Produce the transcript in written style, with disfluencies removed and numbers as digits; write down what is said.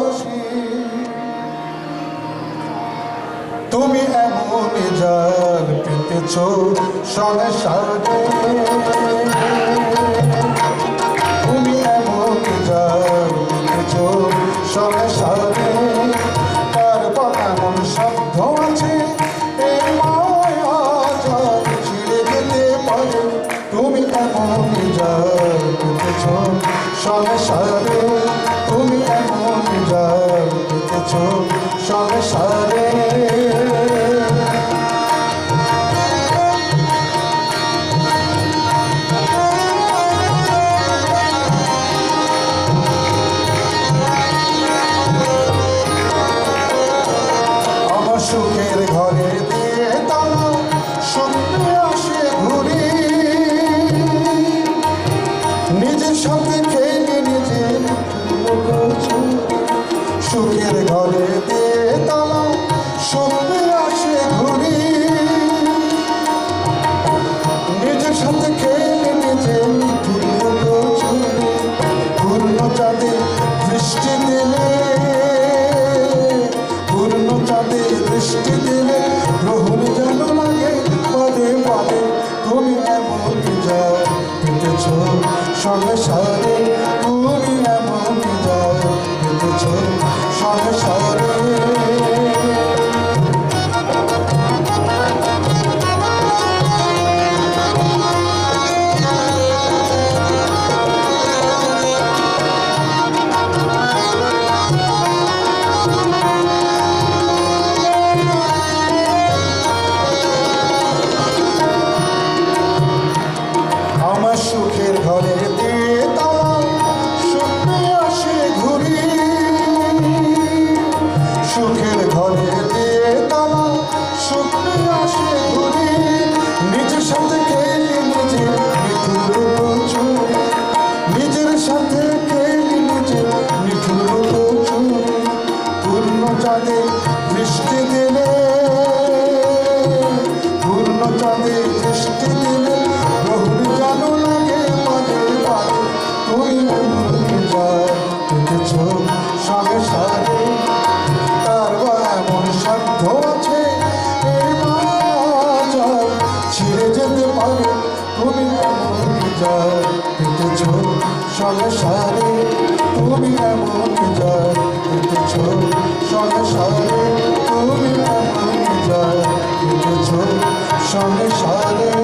ভালোবাসি। তুমি এমন যার পেতেছ সংসারে, তুমি এমন যার পেতেছ সংসারে, তার এমন শব্দ আছে এই মায়া যার ছিঁড়ে যেতে পারে। তুমি এমন যার পেতেছ সংসারে, তুমি এমন যার পেতেছ সংসারে। সুখের ঘরে দিয়ে তালা স্বপ্নে আসে ঘুরি, নিজের সাথে খেলে নিজে সুখের ঘরে দিয়ে তালা স্বপ্নে আসে ঘুরি, নিজের সাথে খেলে নিজে পূর্ণ চাঁদে বৃষ্টি দিলে, পূর্ণ চাঁদে বৃষ্টি দিলে গ্রহণ যেন লাগে পদে পদে। তুমি এমন যা পেতেছ সংসারে, তুমি এমন যা পেতেছ সংসারে। সুখের ঘরে দিয়ে তালা স্বপ্নে আসে ঘুরি, সুখের ঘরে দিয়ে তালা স্বপ্নে আসে ঘুরি, নিজের সাথে খেলি নিজে নিঠুর চুরি, নিজের সাথে খেলি নিজে নিঠুর চুরি। পূর্ণ চাঁদে বৃষ্টি দিলে, পূর্ণ চাঁদে বৃষ্টি দিলে গ্রহণ যেন লাগে পদে পদে। তুমি পেতেছ সংসারে, তার এমন সাধ্য আছে এই মায়া ছিঁড়ে যেতে পারে। তুমি এমন যার পেতেছ সংসারে, তুমি এমন যার পেতেছ সংসারে, তুমি এমন যার পেতেছ সংসারে।